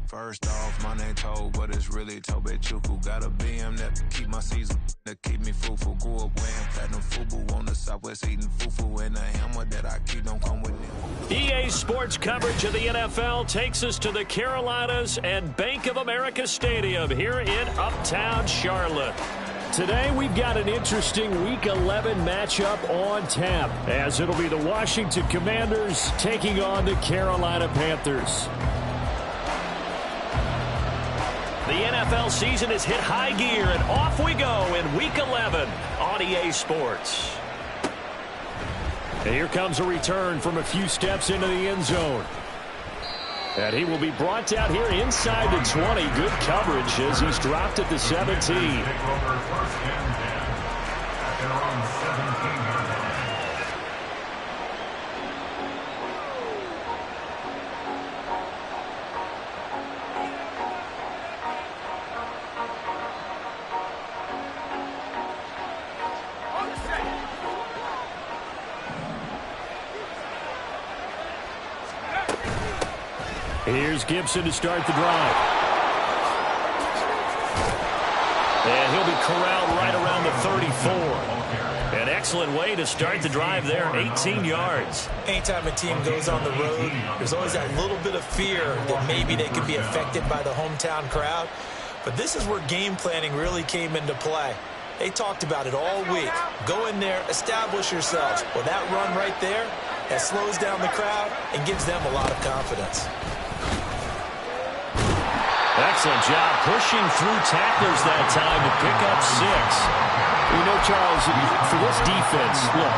First off, my name Toad, but it's really Tobe Chuku. Got a BM that keep my season, that keep me fruitful. Grew up wearing platinum FUBU on the Southwest, eating fufu, and a hammer that I keep don't come with it. EA Sports coverage of the NFL takes us to the Carolinas and Bank of America Stadium here in Uptown Charlotte. Today, we've got an interesting Week 11 matchup on tap, as it'll be the Washington Commanders taking on the Carolina Panthers. The NFL season has hit high gear, and off we go in Week 11 on EA Sports. And here comes a return from a few steps into the end zone. And he will be brought out here inside the 20. Good coverage as he's dropped at the 17. Here's Gibson to start the drive. And he'll be corralled right around the 34. An excellent way to start the drive there, 18 yards. Anytime a team goes on the road, there's always that little bit of fear that maybe they could be affected by the hometown crowd. But this is where game planning really came into play. They talked about it all week. Go in there, establish yourselves. Well, that run right there, that slows down the crowd and gives them a lot of confidence. Excellent job pushing through tacklers that time to pick up 6. You know, Charles, for this defense, look,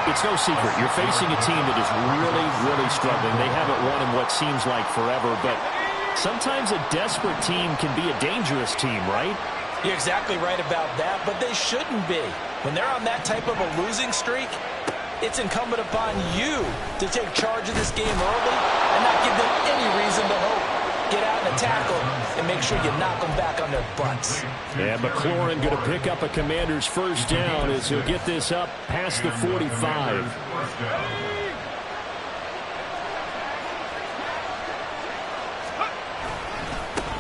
it's no secret. You're facing a team that is really, really struggling. They haven't won in what seems like forever, but sometimes a desperate team can be a dangerous team, right? You're exactly right about that, but they shouldn't be. When they're on that type of a losing streak, it's incumbent upon you to take charge of this game early and not give them any reason to hope. Get out in a tackle and make sure you knock them back on their butts. And McLaurin going to pick up a Commander's first down as he'll get this up past the 45.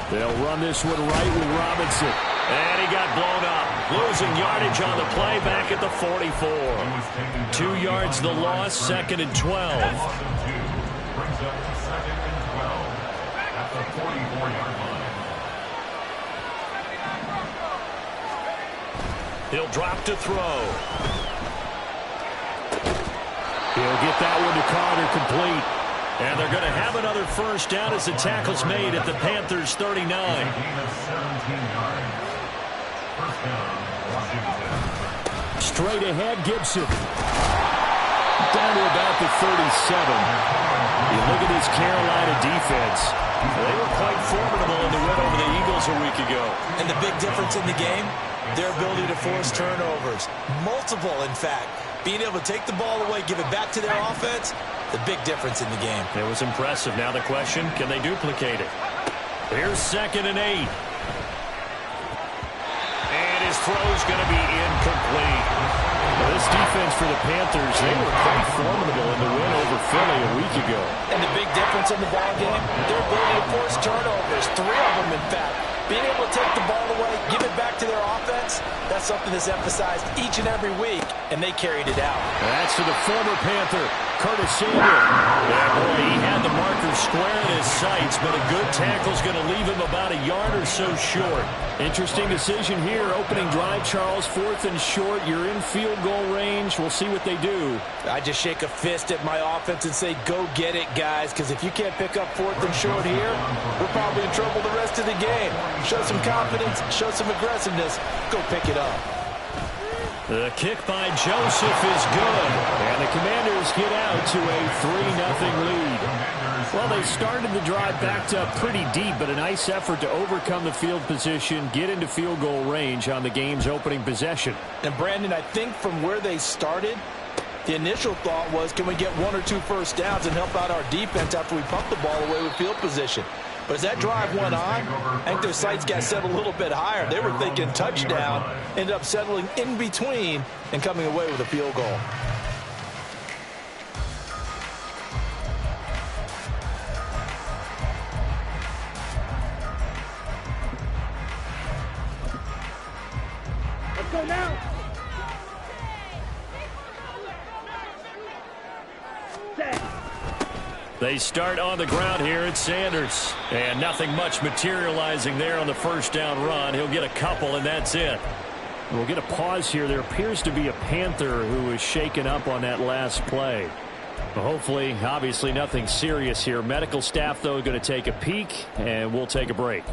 They'll run this one right with Robinson. And he got blown up. Losing yardage on the play back at the 44. 2 yards the loss, 2nd and 12. He'll drop to throw. He'll get that one to Carter complete. And they're going to have another first down as the tackle's made at the Panthers' 39. Straight ahead, Gibson. Down to about the 37. You look at this Carolina defense. They were quite formidable in the win over the Eagles a week ago. And the big difference in the game, their ability to force turnovers. Multiple, in fact. Being able to take the ball away, give it back to their offense, the big difference in the game. It was impressive. Now the question, can they duplicate it? Here's 2nd and 8. And his throw's going to be incomplete. Well, this defense for the Panthers, they were quite formidable in the win over Philly a week ago. And the big difference in the ball game, their ability to force turnovers. 3 of them, in fact. Being able to take the ball away, give it back to their offense, that's something that's emphasized each and every week, and they carried it out. That's to the former Panther, Curtis Samuel. Yeah, boy, he had the marker square in his sights, but a good tackle's going to leave him about a yard or so short. Interesting decision here. Opening drive, Charles, 4th and short. You're in field goal range. We'll see what they do. I just shake a fist at my offense and say, go get it, guys, because if you can't pick up 4th and short here, we're probably in trouble the rest of the game. Show some confidence, show some aggressiveness, go pick it up. The kick by Joseph is good. And the Commanders get out to a 3-0 lead. Well, they started the drive backed up pretty deep, but a nice effort to overcome the field position, get into field goal range on the game's opening possession. And, Brandon, I think from where they started, the initial thought was, can we get 1 or 2 first downs and help out our defense after we pump the ball away with field position? But as that drive went on, I think their sights got set a little bit higher. They were thinking touchdown, ended up settling in between and coming away with a field goal. They start on the ground here at Sanders. And nothing much materializing there on the first down run. He'll get a couple, and that's it. We'll get a pause here. There appears to be a Panther who was shaken up on that last play. But hopefully, obviously, nothing serious here. Medical staff, though, going to take a peek, and we'll take a break.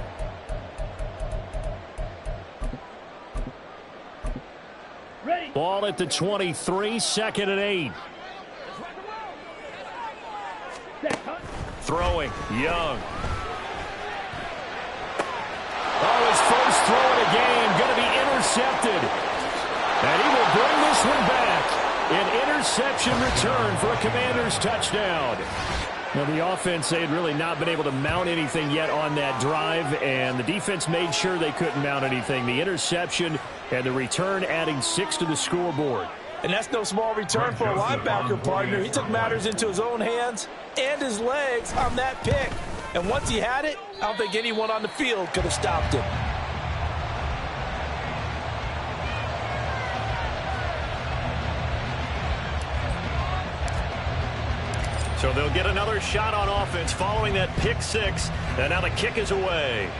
Ready. Ball at the 23, 2nd and 8. Throwing, Young. Oh, his first throw of the game, going to be intercepted. And he will bring this one back. An interception return for a Commanders touchdown. Now, the offense, they had really not been able to mount anything yet on that drive, and the defense made sure they couldn't mount anything. The interception and the return adding 6 to the scoreboard. And that's no small return for a linebacker, partner. He took matters into his own hands and his legs on that pick. And once he had it, I don't think anyone on the field could have stopped him. So they'll get another shot on offense following that pick 6. And now the kick is away.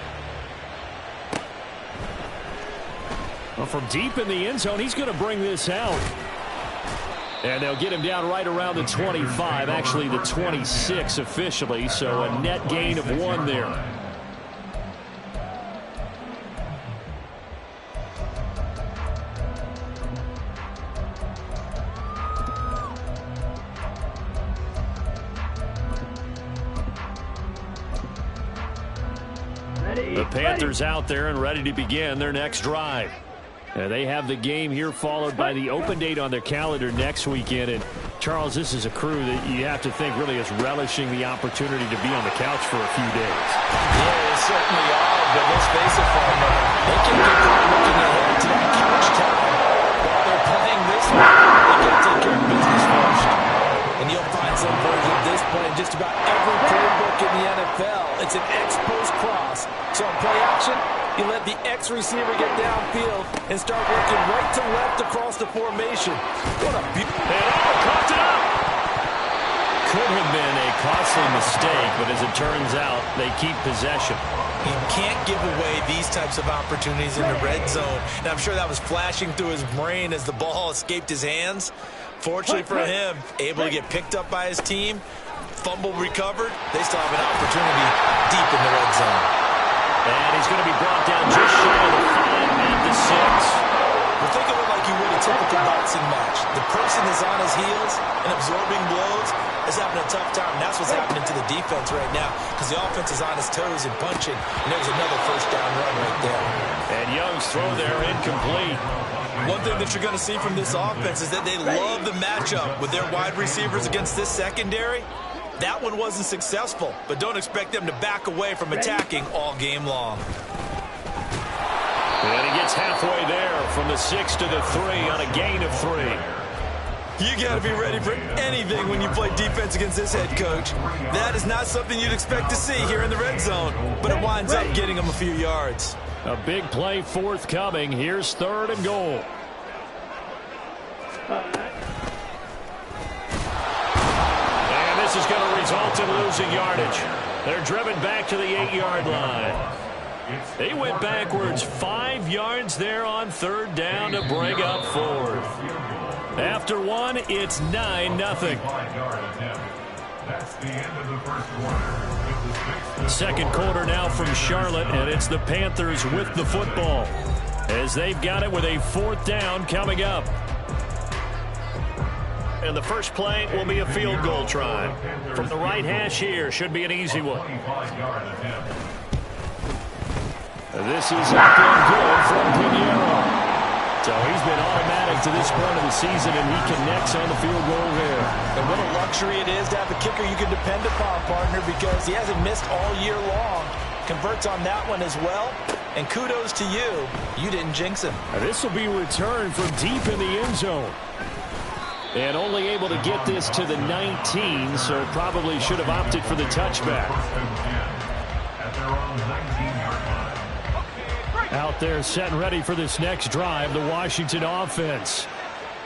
Well, from deep in the end zone, he's going to bring this out. And they'll get him down right around the 25, actually the 26 officially, so a net gain of 1 there. The Panthers out there and ready to begin their next drive. They have the game here followed by the open date on their calendar next weekend. And, Charles, this is a crew that you have to think really is relishing the opportunity to be on the couch for a few days. Yeah, they certainly are, but let's face it, Farmer, they can get looking ahead to that couch time. While they're playing this one, they got to take care of business first. And you'll find some version of this play in just about every playbook in the NFL. It's an X-post cross. So in play action, you let the X receiver get downfield and start working right to left across the formation. What a beautiful... And coughed it up! Could have been a costly mistake, but as it turns out, they keep possession. You can't give away these types of opportunities in the red zone. And I'm sure that was flashing through his brain as the ball escaped his hands. Fortunately for him, able to get picked up by his team, fumble recovered. They still have an opportunity deep in the red zone. And he's going to be brought down just shy of the 5 at the 6. Well, think of it like you would a typical boxing match. The person is on his heels and absorbing blows is having a tough time. And that's what's happening to the defense right now because the offense is on his toes and punching. And there's another first down run right there. And Young's throw there incomplete. One thing that you're going to see from this offense is that they love the matchup with their wide receivers against this secondary. That one wasn't successful, but don't expect them to back away from attacking all game long. And he gets halfway there from the 6 to the 3 on a gain of 3. You got to be ready for anything when you play defense against this head coach. That is not something you'd expect to see here in the red zone, but it winds up getting them a few yards. A big play forthcoming. Here's 3rd and goal. And this is going to result in losing yardage. They're driven back to the 8-yard line. They went backwards 5 yards there on 3rd down to bring up 4th. After 1, it's 9-0. That's the end of the first quarter. Second quarter now from Charlotte, and it's the Panthers with the football as they've got it with a 4th down coming up. And the first play will be a field goal try. From the right hash here, should be an easy one. This is up and good from Pinheiro. So he's been automatic to this point of the season, and he connects on the field goal there. And what a luxury it is to have a kicker you can depend upon, partner, because he hasn't missed all year long. Converts on that one as well. And kudos to you. You didn't jinx him. And this will be returned from deep in the end zone. And only able to get this to the 19, so probably should have opted for the touchback. Out there set and ready for this next drive, the Washington offense.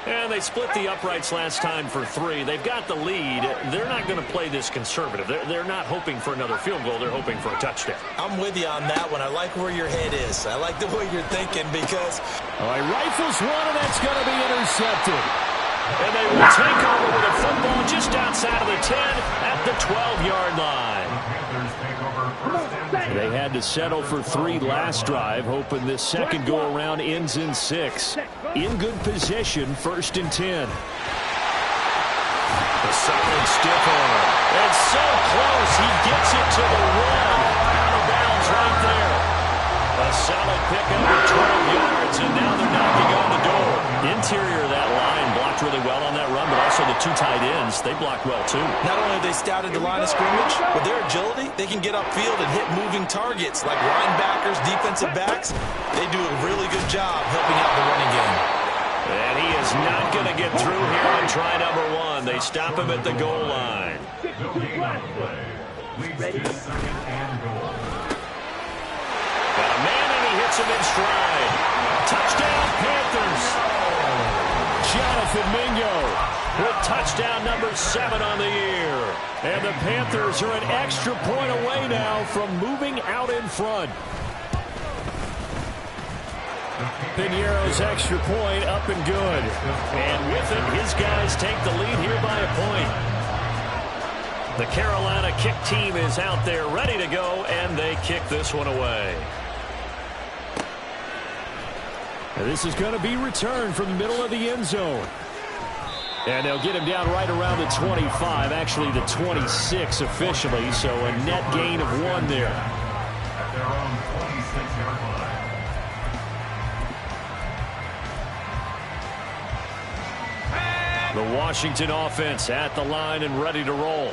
And they split the uprights last time for 3. They've got the lead. They're not going to play this conservative. They're not hoping for another field goal. They're hoping for a touchdown. I'm with you on that one. I like where your head is. I like the way you're thinking because... All right, rifles one, and that's going to be intercepted. And they will take over with a football just outside of the 10 at the 12-yard line. They had to settle for 3 last drive, hoping this second go-around ends in 6. In good position, 1st and 10. A solid stiff arm. And so close, he gets it to the 1. Out of bounds right there. A solid pickup of 12 yards, and now they're knocking on the door. Interior of that line blocked really well on that run, but also the 2 tight ends, they blocked well too. Not only have they scouted the line of scrimmage, with their agility, they can get upfield and hit moving targets like linebackers, defensive backs. They do a really good job helping out the running game. And he is not going to get through here on try number 1. They stop him at the goal line. Got a man, and he hits him in stride. Touchdown, Panthers. Jonathan Mingo with touchdown number 7 on the year. And the Panthers are an extra point away now from moving out in front. Piñeiro's extra point up and good. And with it, his guys take the lead here by a point. The Carolina kick team is out there ready to go, and they kick this one away. And this is going to be returned from the middle of the end zone. And they'll get him down right around the 25, actually the 26 officially, so a net gain of 1 there. At their own 26-yard line. The Washington offense at the line and ready to roll.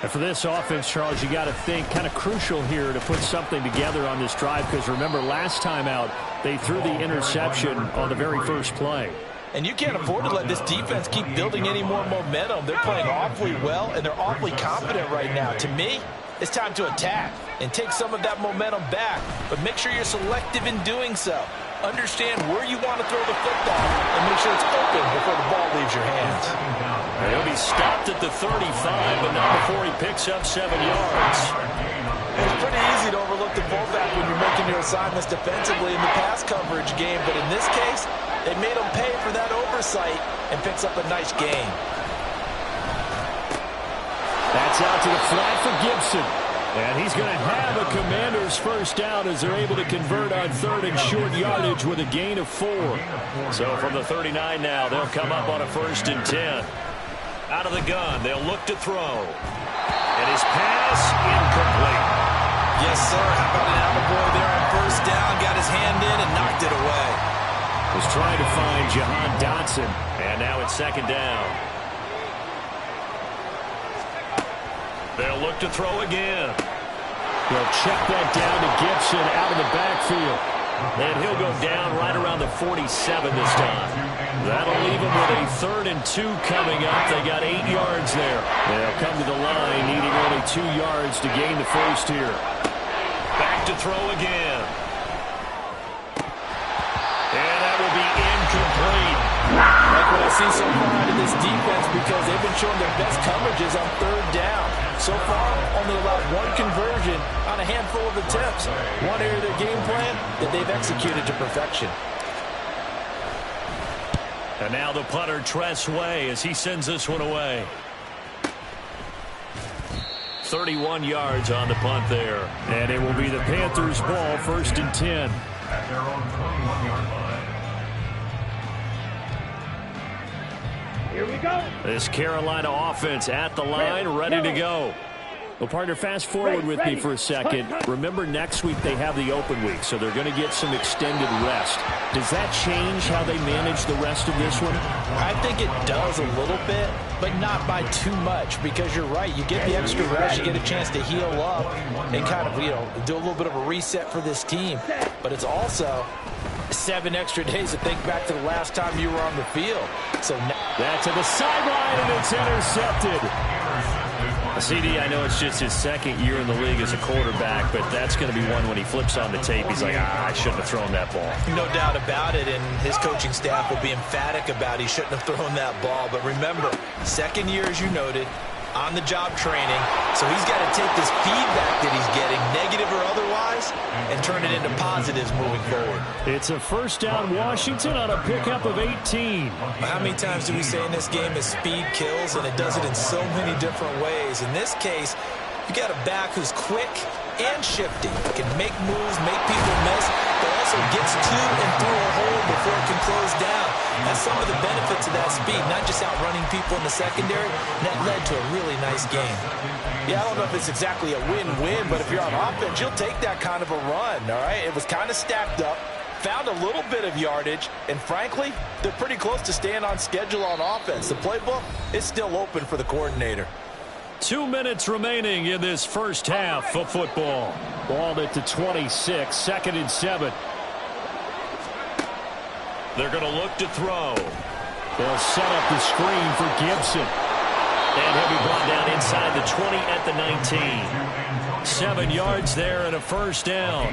And for this offense, Charles, you got to think kind of crucial here to put something together on this drive, because remember last time out they threw the interception on the very first play. And you can't afford to let this defense keep building any more momentum. They're playing awfully well, and they're awfully confident right now. To me, it's time to attack and take some of that momentum back, but make sure you're selective in doing so. Understand where you want to throw the football and make sure it's open before the ball leaves your hands. He'll be stopped at the 35, but not before he picks up 7 yards. It's pretty easy to overlook the fullback when you're making your assignments defensively in the pass coverage game, but in this case, they made him pay for that oversight and picks up a nice gain. That's out to the flat for Gibson. And he's going to have a Commander's first down as they're able to convert on 3rd and short yardage with a gain of 4. So from the 39 now, they'll come up on a 1st and 10. Out of the gun, they'll look to throw. And his pass, incomplete. Yes, sir. How about an attaboy there on 1st down? Got his hand in and knocked it away. Was trying to find Jahan Dotson. And now it's 2nd down. They'll look to throw again. They'll check that down to Gibson out of the backfield. And he'll go down right around the 47 this time. That'll leave him with a 3rd and 2 coming up. They got 8 yards there. They'll come to the line needing only 2 yards to gain the first here. Back to throw again. And that will be incomplete. Like what I've seen so far out of this defense, because they've been showing their best coverages on 3rd down. So far, only allowed 1 conversion on a handful of attempts. One area of their game plan that they've executed to perfection. And now the punter, Tress Way, as he sends this one away. 31 yards on the punt there. And it will be the Panthers' ball, 1st and 10. At their own 21-yard line. Here we go. This Carolina offense at the line, ready to go. Well, partner, fast forward with me for a second. Remember, next week they have the open week, so they're going to get some extended rest. Does that change how they manage the rest of this one? I think it does a little bit, but not by too much, because you're right. You get the extra rest, you get a chance to heal up and kind of, do a little bit of a reset for this team. But it's also 7 extra days to think back to the last time you were on the field. So now that's to the sideline, and it's intercepted. CD, I know it's just his second year in the league as a quarterback, but that's going to be one when he flips on the tape, he's like, I shouldn't have thrown that ball. No doubt about it, and his coaching staff will be emphatic about he shouldn't have thrown that ball. But remember, second year, as you noted, on-the-job training, so he's got to take this feedback that he's getting, negative or otherwise, and turn it into positives moving forward. It's a first down Washington on a pickup of 18. How many times do we say in this game is speed kills, and it does it in so many different ways. In this case, you got a back who's quick and shifty, can make moves, make people miss, but also gets to and through a hole before it can close down. That's some of the benefits of that speed, not just outrunning people in the secondary. And that led to a really nice game. Yeah, I don't know if it's exactly a win-win, but if you're on offense, you'll take that kind of a run, all right? It was kind of stacked up, found a little bit of yardage, and frankly, they're pretty close to staying on schedule on offense. The playbook is still open for the coordinator. 2 minutes remaining in this first half of football. Ball at the 26, 2nd and 7. They're going to look to throw. They'll set up the screen for Gibson. And he'll be brought down inside the 20 at the 19. 7 yards there and a first down.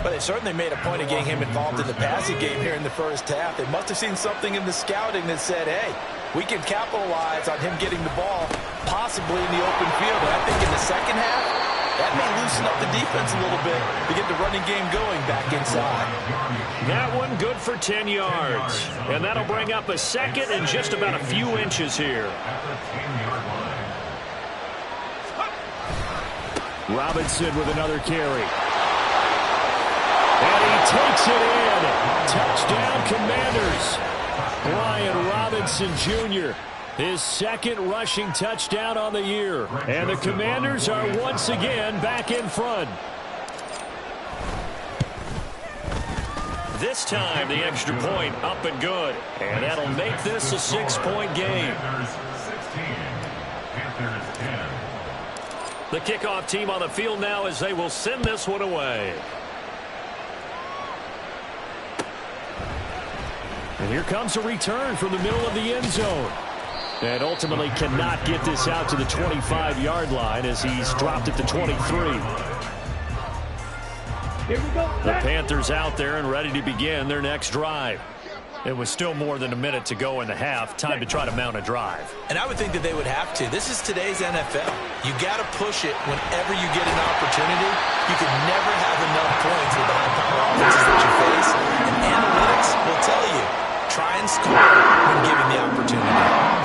But they certainly made a point of getting him involved in the passing game here in the first half. They must have seen something in the scouting that said, hey, we can capitalize on him getting the ball possibly in the open field. And I think in the second half, that may loosen up the defense a little bit to get the running game going back inside. That one good for 10 yards. And that'll bring up a second and just about a few inches here. Robinson with another carry. And he takes it in. Touchdown, Commanders. Brian Robinson Jr., his second rushing touchdown on the year. And the Commanders are once again back in front. This time, the extra point up and good. And that'll make this a 6-point game. The kickoff team on the field now as they will send this one away. And here comes a return from the middle of the end zone. And ultimately cannot get this out to the 25-yard line as he's dropped at the 23. Here we go. The Panthers out there and ready to begin their next drive. It was still more than a minute to go in the half. Time to try to mount a drive. And I would think that they would have to. This is today's NFL. You got to push it whenever you get an opportunity. You can never have enough points with the high-power offenses that you face. And analytics will tell you, try and score when given the opportunity.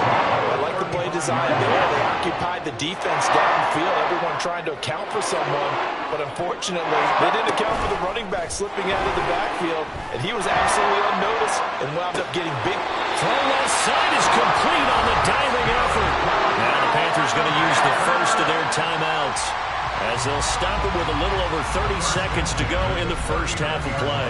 I like the play design there. They occupied the defense downfield, everyone trying to account for someone. But unfortunately, they didn't account for the running back slipping out of the backfield. And he was absolutely unnoticed and wound up getting big. Throw left side is complete on the diving effort. Now the Panthers going to use the first of their timeouts as they'll stop it with a little over 30 seconds to go in the first half of play.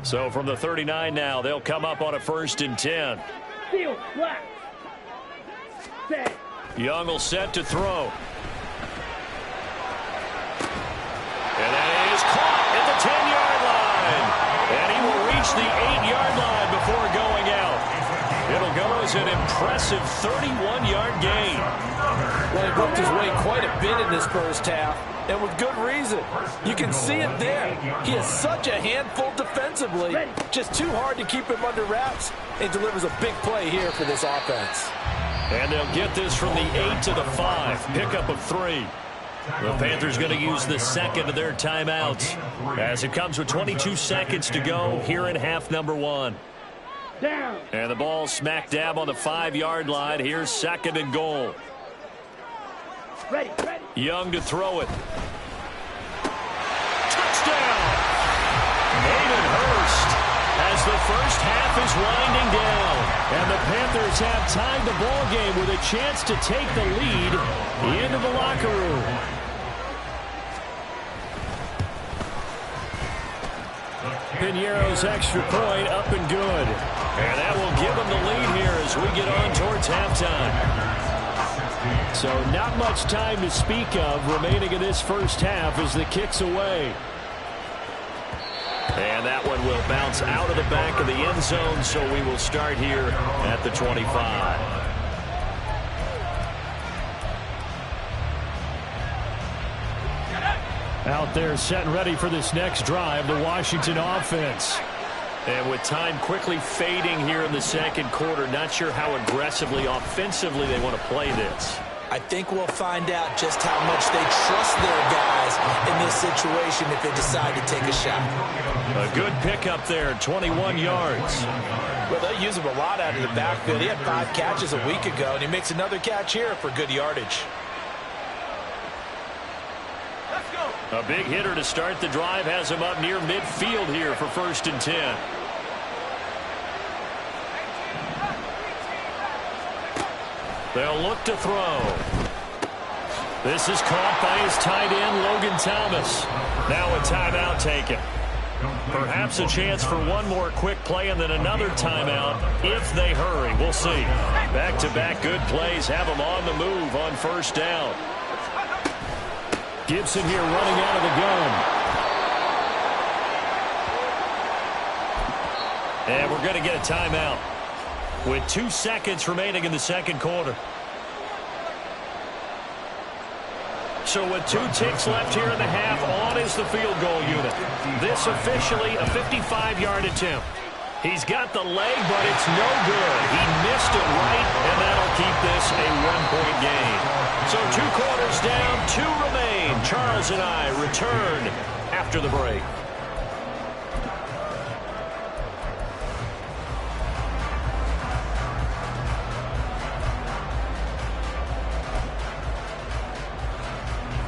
So from the 39 now, they'll come up on a 1st and 10. Field, flat. Set. Young will set to throw. And that is caught at the 10-yard line. And he will reach the 8-yard line before going out. It'll go as an impressive 31-yard gain. Well, he worked his way quite a bit in this first half, and with good reason. You can see it there. He is such a handful defensively. Just too hard to keep him under wraps. He delivers a big play here for this offense. And they'll get this from the 8 to the 5. Pickup of 3. The Panthers going to use the second of their timeouts as it comes with 22 seconds to go here in half number 1. Down. And the ball smack dab on the 5-yard line. Here's 2nd and goal. Ready, ready. Young to throw it. Touchdown! Hayden Hurst as the first half is winding down. And the Panthers have tied the ball game with a chance to take the lead into the locker room. Piñeiro's extra point up and good. And that will give them the lead here as we get on towards halftime. So not much time to speak of remaining in this first half as the kick's away. And that one will bounce out of the back of the end zone, so we will start here at the 25. Out there set and ready for this next drive, the Washington offense. And with time quickly fading here in the second quarter, not sure how aggressively, offensively they want to play this. I think we'll find out just how much they trust their guys in this situation if they decide to take a shot. A good pickup there, 21 yards. Well, they use him a lot out of the backfield. He had 5 catches a week ago, and he makes another catch here for good yardage. A big hitter to start the drive has him up near midfield here for 1st and 10. They'll look to throw. This is caught by his tight end, Logan Thomas. Now a timeout taken. Perhaps a chance for one more quick play and then another timeout if they hurry. We'll see. Back-to-back good plays have them on the move on 1st down. Gibson here running out of the gun. And we're going to get a timeout with 2 seconds remaining in the second quarter. So with 2 ticks left here in the half, on is the field goal unit. This officially a 55-yard attempt. He's got the leg, but it's no good. He missed it right, and that'll keep this a 1-point game. So 2 quarters down, 2 remain. Charles and I return after the break.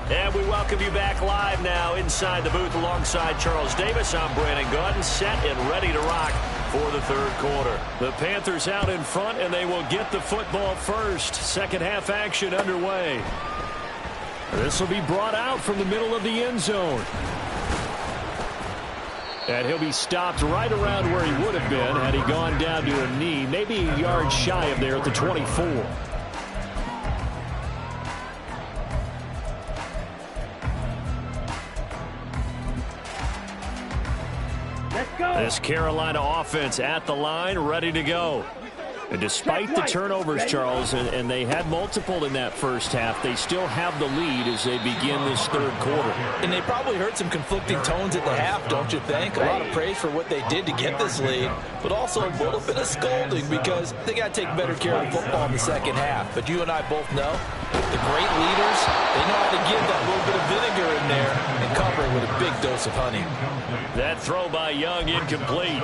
And we welcome you back live now inside the booth alongside Charles Davis. I'm Brandon Gaudin, set and ready to rock for the third quarter. The Panthers out in front, and they will get the football first. Second half action underway. This will be brought out from the middle of the end zone. And he'll be stopped right around where he would have been had he gone down to a knee, maybe a yard shy of there at the 24. This Carolina offense at the line, ready to go. And despite the turnovers, Charles, and they had multiple in that first half, they still have the lead as they begin this third quarter. And they probably heard some conflicting tones at the half, don't you think? A lot of praise for what they did to get this lead, but also a little bit of scolding because they got to take better care of the football in the second half. But you and I both know the great leaders, they know how to give that little bit of vinegar in there and cover it with a big dose of honey. That throw by Young incomplete.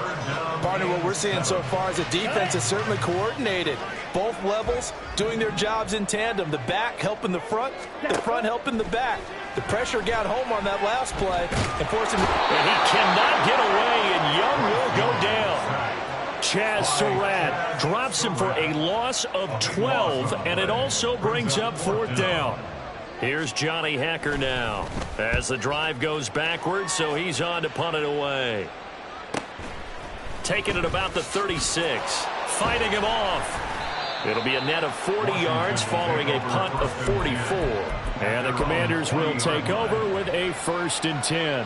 Partner, what we're seeing so far is a defense is certainly coordinated. Both levels doing their jobs in tandem. The back helping the front helping the back. The pressure got home on that last play and forced him to... And he cannot get away, and Young will go down. Chaz Surratt drops him for a loss of 12, and it also brings up 4th down. Here's Johnny Hecker now as the drive goes backwards, so he's on to punt it away. Taking it about the 36. Fighting him off. It'll be a net of 40 yards following a punt of 44. And the Commanders will take over with a 1st and 10.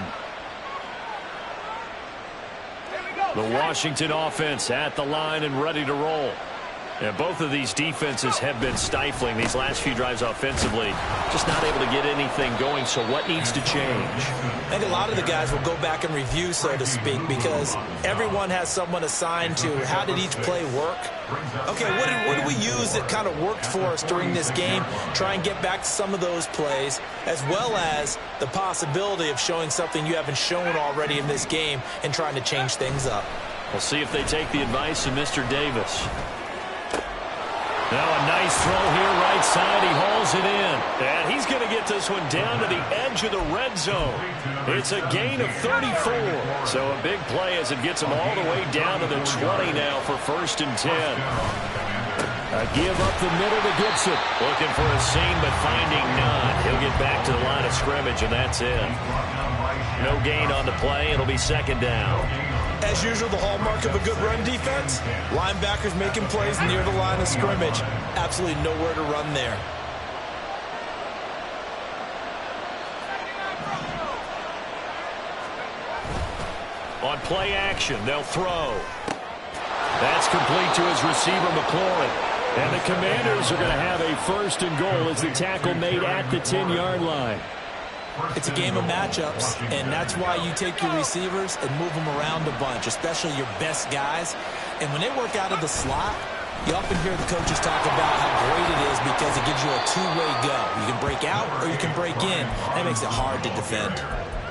The Washington offense at the line and ready to roll. And both of these defenses have been stifling these last few drives offensively. Just not able to get anything going, so what needs to change? I think a lot of the guys will go back and review, so to speak, because everyone has someone assigned to how did each play work. Okay, what did we use that kind of worked for us during this game? Try and get back to some of those plays, as well as the possibility of showing something you haven't shown already in this game and trying to change things up. We'll see if they take the advice of Mr. Davis. Now a nice throw here right side. He hauls it in. And he's going to get this one down to the edge of the red zone. It's a gain of 34. So a big play as it gets him all the way down to the 20 now for 1st and 10. A give up the middle to Gibson. Looking for a seam, but finding none. He'll get back to the line of scrimmage, and that's it. No gain on the play. It'll be 2nd down. As usual, the hallmark of a good run defense, linebackers making plays near the line of scrimmage. Absolutely nowhere to run there. On play action, they'll throw. That's complete to his receiver, McLaurin. And the Commanders are going to have a 1st and goal as the tackle made at the 10-yard line. It's a game of matchups, and that's why you take your receivers and move them around a bunch, especially your best guys. And when they work out of the slot, you often hear the coaches talk about how great it is because it gives you a two-way go. You can break out or you can break in. That makes it hard to defend.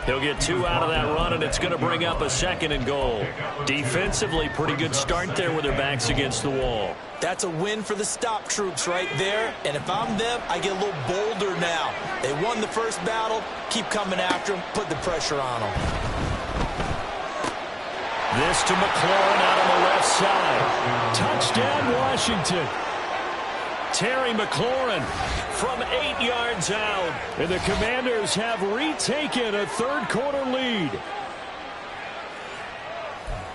He'll get 2 out of that run, and it's going to bring up a 2nd and goal. Defensively, pretty good start there with their backs against the wall. That's a win for the stop troops right there. And if I'm them, I get a little bolder now. They won the first battle. Keep coming after them. Put the pressure on them. This to McLaurin out on the left side. Touchdown, Washington. Terry McLaurin from 8 yards out. And the Commanders have retaken a 3rd-quarter lead.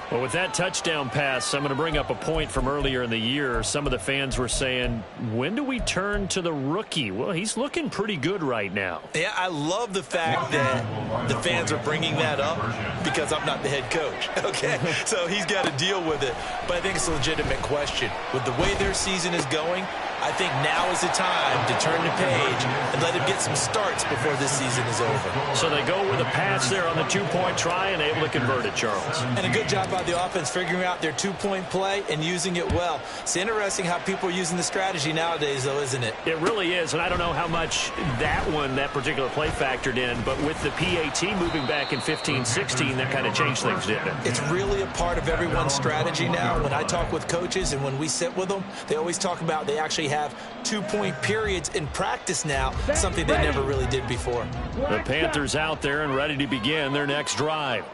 Well, with that touchdown pass, I'm going to bring up a point from earlier in the year. Some of the fans were saying, when do we turn to the rookie? Well, he's looking pretty good right now. Yeah, I love the fact that the fans are bringing that up because I'm not the head coach, okay? So he's got to deal with it. But I think it's a legitimate question. With the way their season is going, I think now is the time to turn the page and let him get some starts before this season is over. So they go with a pass there on the 2-point try and able to convert it, Charles. And a good job by the offense figuring out their 2-point play and using it well. It's interesting how people are using the strategy nowadays, though, isn't it? It really is, and I don't know how much that particular play factored in, but with the PAT moving back in 15-16, that kind of changed things, didn't it? It's really a part of everyone's strategy now. When I talk with coaches and when we sit with them, they always talk about they actually have 2-point periods in practice now, something they never really did before. The Panthers out there and ready to begin their next drive.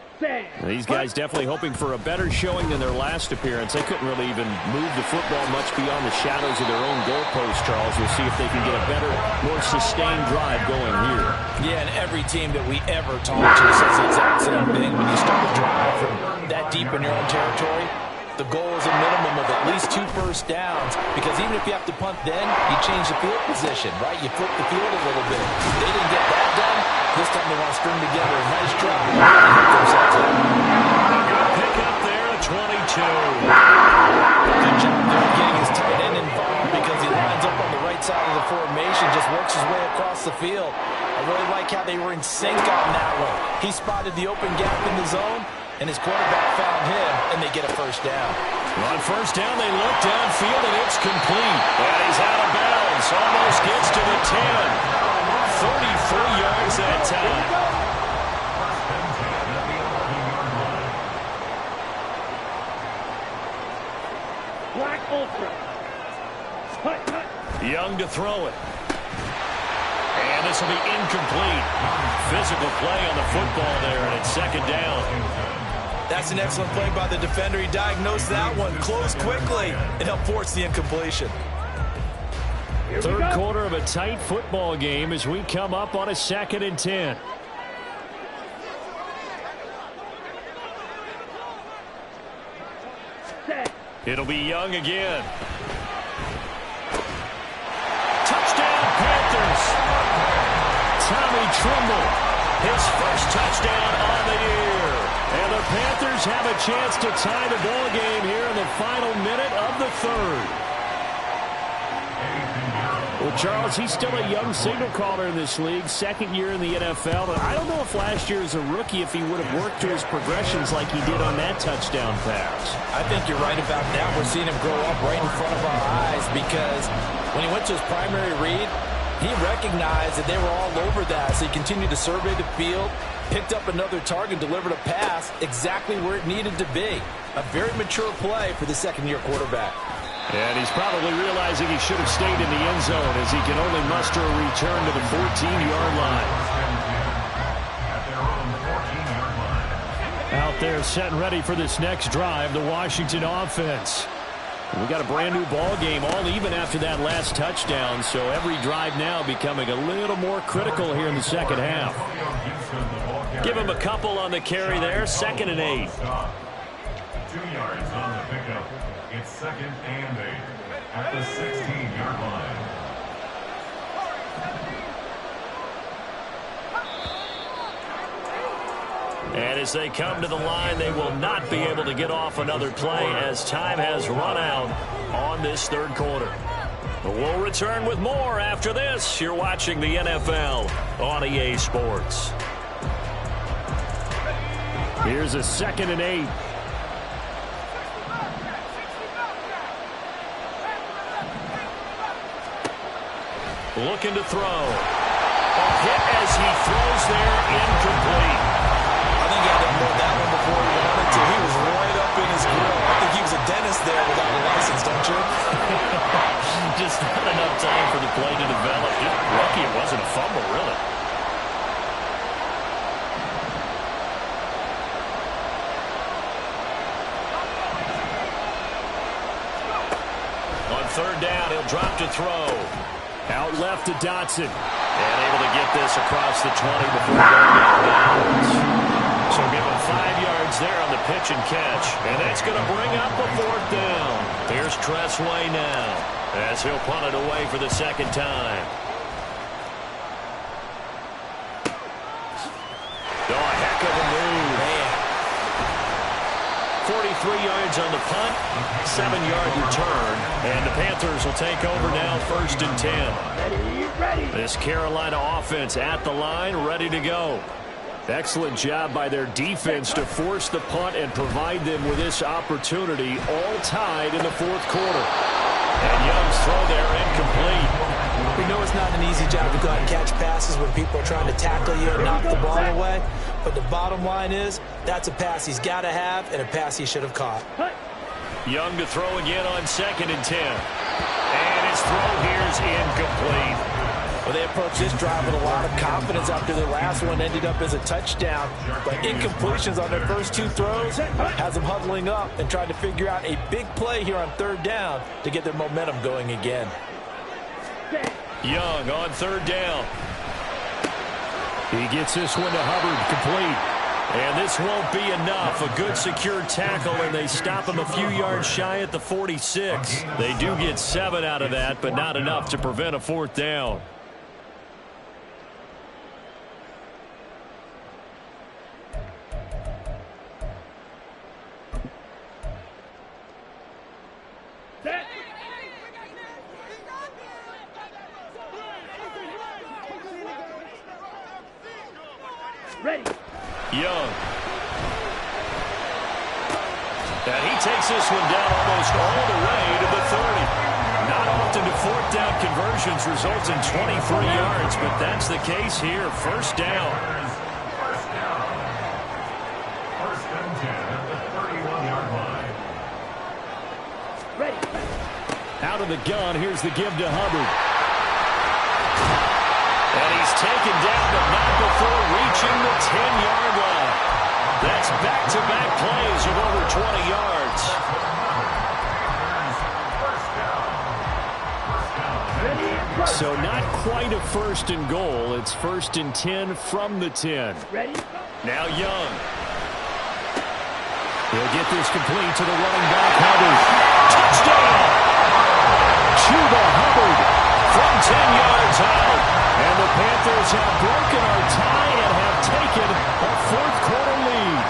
These guys definitely hoping for a better showing than their last appearance. They couldn't really even move the football much beyond the shadows of their own goalpost, Charles. We'll see if they can get a better, more sustained drive going here. Yeah, and every team that we ever talk to says the exact same thing. When you start a drive from that deep in your own territory, the goal is a minimum of at least 2 first downs, because even if you have to punt then, you change the field position, right? You flip the field a little bit. They didn't get that done. This time they want to string together a nice drive. Good pick up there at 22. Good job there getting his tight end involved because he lines up on the right side of the formation, just works his way across the field. I really like how they were in sync on that one. He spotted the open gap in the zone, and his quarterback found him, and they get a first down. On first down, they look downfield, and it's complete. And he's out of bounds. Almost gets to the 10. 34 yards that time. Black Ultra. Young to throw it. And this will be incomplete. Physical play on the football there, and it's 2nd down. That's an excellent play by the defender. He diagnosed that one, closed quickly, and helped force the incompletion. 3rd quarter of a tight football game as we come up on a 2nd and 10. It'll be Young again. Touchdown, Panthers. Tommy Tremble, his first touchdown on the year. And the Panthers have a chance to tie the ball game here in the final minute of the 3rd. Well, Charles, he's still a young signal caller in this league, 2nd year in the NFL. And I don't know if last year as a rookie, if he would have worked to his progressions like he did on that touchdown pass. I think you're right about that. We're seeing him grow up right in front of our eyes because when he went to his primary read, he recognized that they were all over that. So he continued to survey the field, picked up another target, delivered a pass exactly where it needed to be. A very mature play for the 2nd-year quarterback. And he's probably realizing he should have stayed in the end zone as he can only muster a return to the 14-yard line. Out there set and ready for this next drive, the Washington offense. We got a brand new ball game, all even after that last touchdown, so every drive now becoming a little more critical here in the 2nd half. Give him a couple on the carry there, 2nd and 8. 2 yards on the pickup. It's 2nd and 8 at the 16-yard line. And as they come to the line, they will not be able to get off another play as time has run out on this third quarter. But we'll return with more after this. You're watching the NFL on EA Sports. Here's a 2nd and 8. Looking to throw. A hit as he throws there, incomplete. I think he had to unload that one before he wanted to. He was right up in his grill. I think he was a dentist there without a license, don't you? Just not enough time for the play to develop. Just lucky it wasn't a fumble, really. On 3rd down, he'll drop to throw. Out left to Dotson. And able to get this across the 20 before going out of bounds. So give him 5 yards there on the pitch and catch. And that's going to bring up a 4th down. Here's Tressway now as he'll punt it away for the 2nd time. Oh, a heck of a move. Man. 43 yards on the punt, 7-yard return, and the Panthers will take over now 1st and 10. This Carolina offense at the line, ready to go. Excellent job by their defense to force the punt and provide them with this opportunity, all tied in the 4th quarter. And Young's throw there incomplete. We know it's not an easy job to go out and catch passes when people are trying to tackle you and knock the ball away. But the bottom line is, that's a pass he's got to have and a pass he should have caught. Young to throw again on 2nd and 10. And his throw here is incomplete. Well, they approached this drive with a lot of confidence after their last one ended up as a touchdown. But incompletions on their first 2 throws has them huddling up and trying to figure out a big play here on 3rd down to get their momentum going again. Young on 3rd down. He gets this one to Hubbard, complete. And this won't be enough. A good secure tackle, and they stop him a few yards shy at the 46. They do get 7 out of that, but not enough to prevent a 4th down. Young. And he takes this one down almost all the way to the 30. Not often do 4th down conversions result in 23 yards, but that's the case here. 1st down. First and 10 at the 31-yard line. Out of the gun, here's the give to Hubbard. And he's taken down, but not before reaching the 10-yard line. That's back-to-back plays of over 20 yards. So not quite a 1st and goal. It's 1st and 10 from the 10. Now Young. He'll get this complete to the running back, Hubbard. Touchdown! Chuba Hubbard From 10 yards out. And the Panthers have broken our tie and have taken a 4th quarter lead.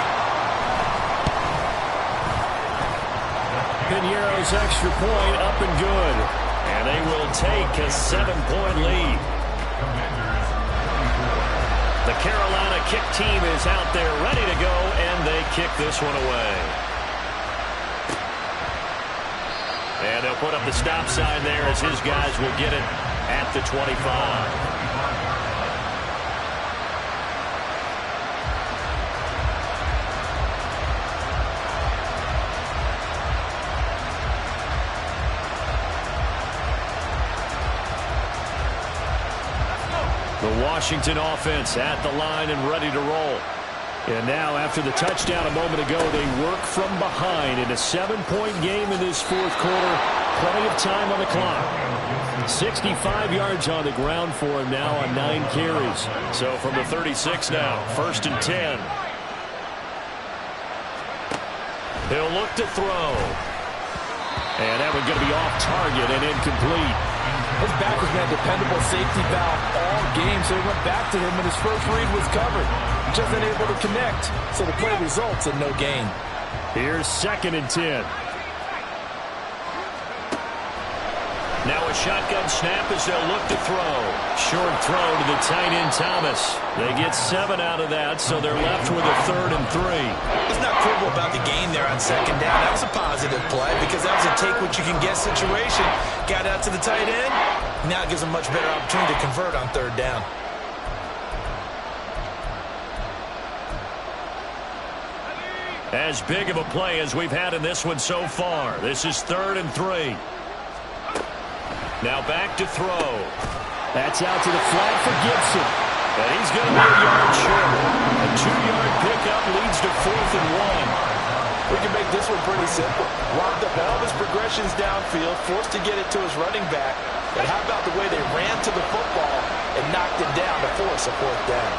Piñeiro's extra point up and good. And they will take a 7-point lead. The Carolina kick team is out there ready to go, and they kick this one away. And they'll put up the stop sign there as his guys will get it at the 25. The Washington offense at the line and ready to roll. And now, after the touchdown a moment ago, they work from behind in a 7-point game in this 4th quarter. Plenty of time on the clock. 65 yards on the ground for him now on 9 carries. So from the 36 now, 1st and 10. He'll look to throw. And that one's going to be off target and incomplete. His back has been a dependable safety valve all game, so he went back to him when his first read was covered. just unable to connect. So the play results in no gain. Here's 2nd and 10. Now a shotgun snap as they'll look to throw. Short throw to the tight end Thomas. They get 7 out of that, so they're left with a 3rd and 3. It's not critical about the gain there on 2nd down. That was a positive play because that was a take-what-you-can-get situation. Got out to the tight end. Now it gives them a much better opportunity to convert on 3rd down. As big of a play as we've had in this one so far. This is 3rd and 3. Now back to throw. That's out to the flat for Gibson. And he's going to be a yard short. A 2-yard pickup leads to 4th and 1. We can make this one pretty simple. Locked up all of his progressions downfield, forced to get it to his running back. But how about the way they ran to the football and knocked it down to force a 4th down?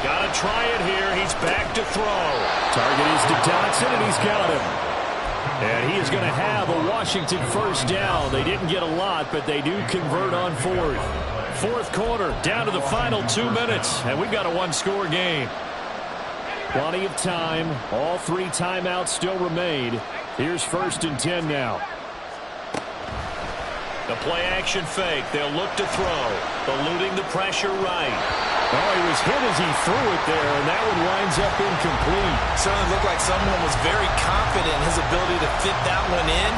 Got to try it here. He's back to throw. Target is to Dotson, and he's got him. And he is going to have a Washington 1st down. They didn't get a lot, but they do convert on 4th. 4th quarter, down to the final 2 minutes, and we've got a 1-score game. Plenty of time. All 3 timeouts still remain. Here's 1st and 10 now. The play-action fake. They'll look to throw. Eluding the pressure right. Oh, he was hit as he threw it there, and that one winds up incomplete. Certainly looked like someone was very confident in his ability to fit that one in.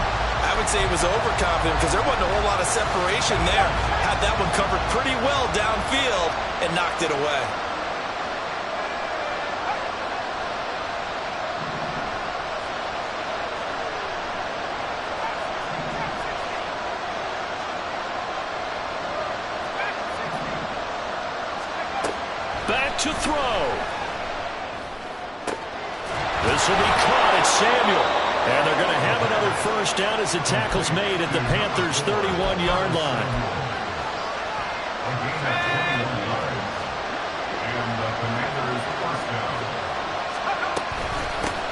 I would say he was overconfident because there wasn't a whole lot of separation there. Had that one covered pretty well downfield and knocked it away. Back to throw. This will be caught at Samuel. And they're going to have another 1st down as the tackle's made at the Panthers' 31-yard line.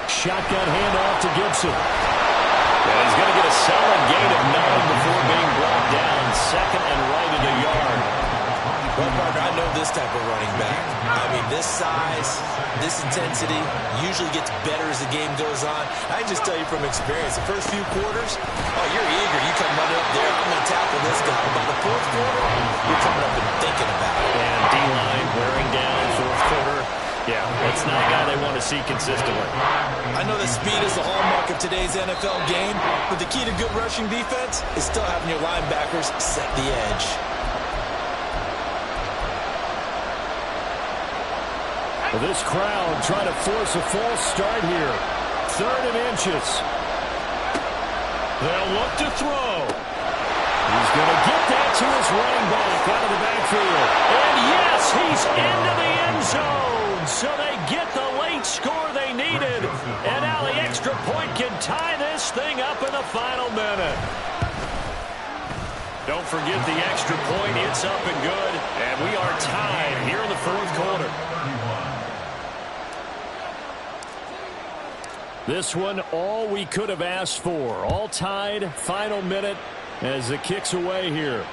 Shotgun handoff to Gibson. And he's going to get a solid gain of 9 before being brought down. 2nd and right at the yard. Well, partner, I know this type of running back. I mean, this size, this intensity usually gets better as the game goes on. I can just tell you from experience, the first few quarters, oh, you're eager. You come running up there, I'm going to tackle this guy. But by the 4th quarter, you're coming up and thinking about it. And D-line wearing down 4th quarter. Yeah, that's not a guy they want to see consistently. I know that speed is the hallmark of today's NFL game, but the key to good rushing defense is still having your linebackers set the edge. This crowd trying to force a false start here. 3rd and inches. They'll look to throw. He's going to get that to his running back out of the backfield. And yes, he's into the end zone. So they get the late score they needed. And now the extra point can tie this thing up in the final minute. Don't forget the extra point. It's up and good. And we are tied here in the 4th quarter. This one, all we could have asked for. All tied, final minute as the kick's away here.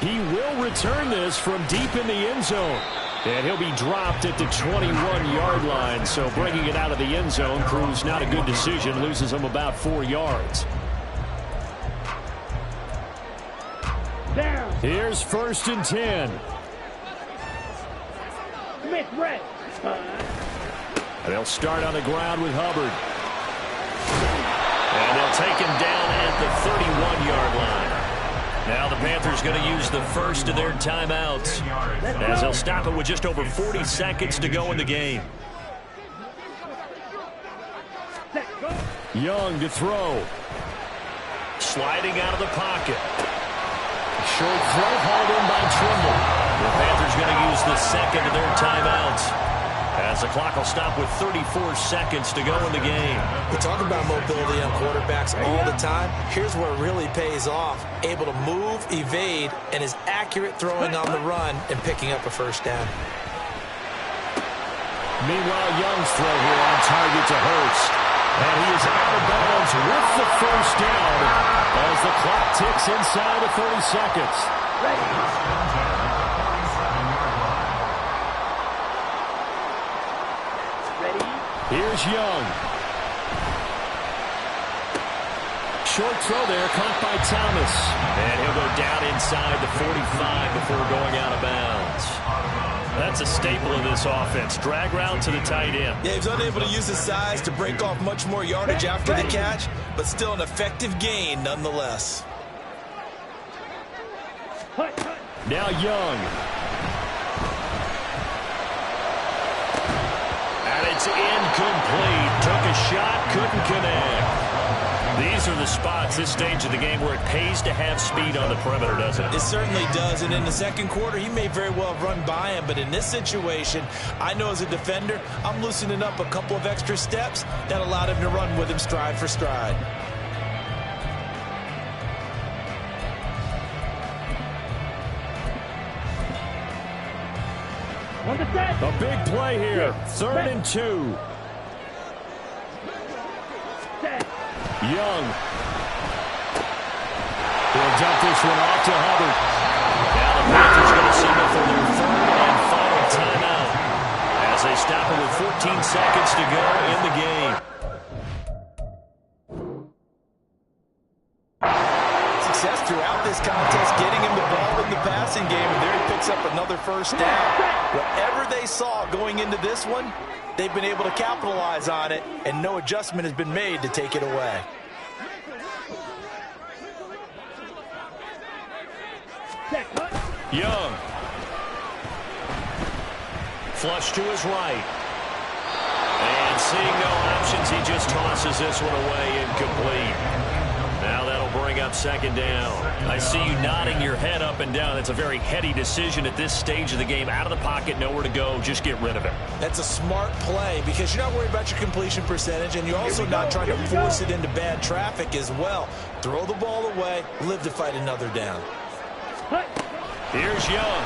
He will return this from deep in the end zone. And he'll be dropped at the 21-yard line. So bringing it out of the end zone proves not a good decision. Loses him about 4 yards. Down. Here's 1st and 10. Smith red. They'll start on the ground with Hubbard. And they'll take him down at the 31-yard line. Now the Panthers going to use the first of their timeouts as they'll stop it with just over 40 seconds to go in the game. Young to throw. Sliding out of the pocket. Short throw hauled in by Trimble. The Panthers going to use the second of their timeouts as the clock will stop with 34 seconds to go in the game. We talk about mobility on quarterbacks all the time. Here's where it really pays off. Able to move, evade, and is accurate throwing on the run and picking up a 1st down. Meanwhile, Young's throw here on target to Hurts. And he is out of bounds with the 1st down as the clock ticks inside of 30 seconds. Here's Young. Short throw there, caught by Thomas. And he'll go down inside the 45 before going out of bounds. That's a staple of this offense. Drag route to the tight end. Yeah, he's unable to use his size to break off much more yardage after the catch, but still an effective gain nonetheless. Now Young. And it's incomplete. Took a shot, couldn't connect. These are the spots, this stage of the game, where it pays to have speed on the perimeter, doesn't it? It certainly does, and in the second quarter, he may very well have run by him, but in this situation, I know as a defender, I'm loosening up a couple of extra steps that allowed him to run with him stride for stride. A big play here. 3rd and 2. Young. He'll dump this one off to Hubbard. Now the Panthers going to signal for their 3rd and final timeout as they stop it with 14 seconds to go in the game. Success throughout this contest, getting him the ball in the passing game, and there he picks up another first down. Whatever they saw going into this one, they've been able to capitalize on it, and no adjustment has been made to take it away. Young. Flush to his right. And seeing no options, he just tosses this one away incomplete. Now that'll bring up 2nd down. I see you nodding your head up and down. That's a very heady decision at this stage of the game. Out of the pocket, nowhere to go. Just get rid of it. That's a smart play because you're not worried about your completion percentage, and you're also not trying to force it into bad traffic as well. Throw the ball away, live to fight another down. Here's Young.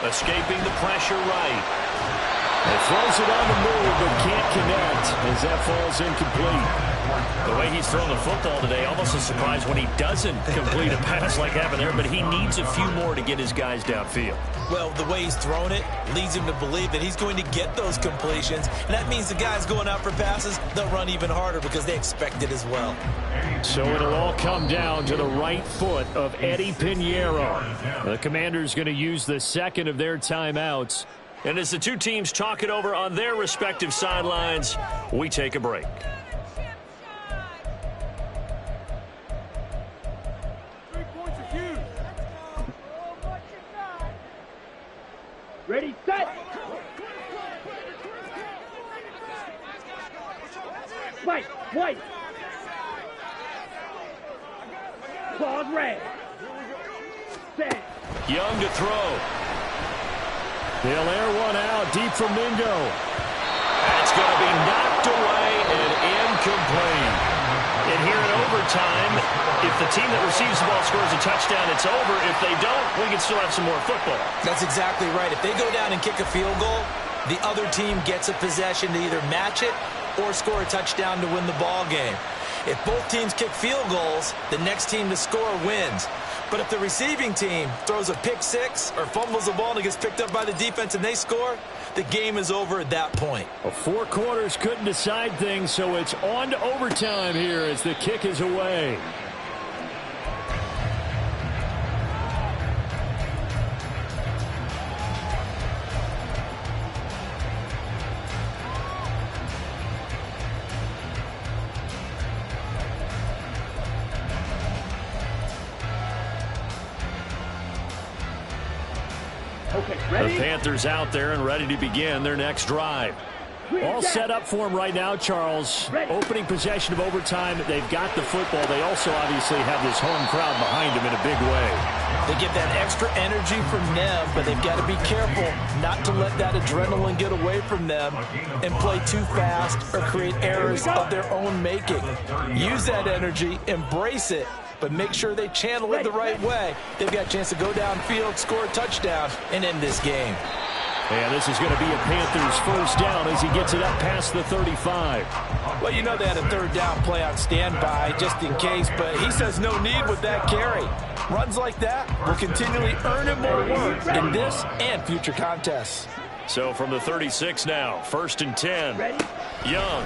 Escaping the pressure right. He throws it on the move, but can't connect as that falls incomplete. The way he's throwing the football today, almost a surprise when he doesn't complete a pass like happened there, but he needs a few more to get his guys downfield. Well, the way he's thrown it leads him to believe that he's going to get those completions, and that means the guys going out for passes, they'll run even harder because they expect it as well. So it'll all come down to the right foot of Eddie Pinheiro. The Commanders going to use the 2nd of their timeouts. And as the two teams talk it over on their respective sidelines, we take a break. Ready, set. Fight, white. Claws red. Set. Young to throw. They'll air one out deep from Mingo. That's going to be knocked away and incomplete. And here in overtime, if the team that receives the ball scores a touchdown, it's over. If they don't, we can still have some more football. That's exactly right. If they go down and kick a field goal, the other team gets a possession to either match it or score a touchdown to win the ball game. If both teams kick field goals, the next team to score wins. But if the receiving team throws a pick six or fumbles the ball and it gets picked up by the defense and they score, the game is over at that point. Well, 4 quarters couldn't decide things, so it's on to overtime here as the kick is away. The Panthers out there and ready to begin their next drive. All set up for them right now, Charles. Opening possession of overtime. They've got the football. They also obviously have this home crowd behind them in a big way. They get that extra energy from them, but they've got to be careful not to let that adrenaline get away from them and play too fast or create errors of their own making. Use that energy, embrace it, but make sure they channel it the right way. They've got a chance to go downfield, score a touchdown, and end this game. And this is going to be a Panthers first down as he gets it up past the 35. Well, you know they had a third down play on standby just in case, but he says no need with that carry. Runs like that will continually earn him more work in this and future contests. So from the 36 now, 1st and 10. Ready? Young.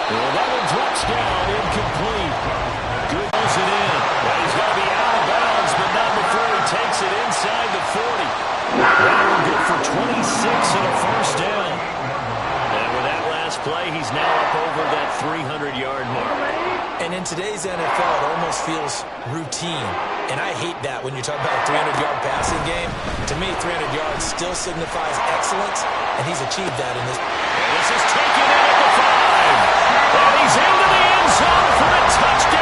Well, that one drops down, incomplete. Good pulls it in. Well, he's going to be out of bounds, but not before he takes it inside the 40. That one good for 26 and a first down. And with that last play, he's now up over that 300-yard mark. And in today's NFL, it almost feels routine. And I hate that when you talk about a 300-yard passing game. To me, 300 yards still signifies excellence, and he's achieved that in this. This is taken in at the 5. And he's into the end zone for a touchdown.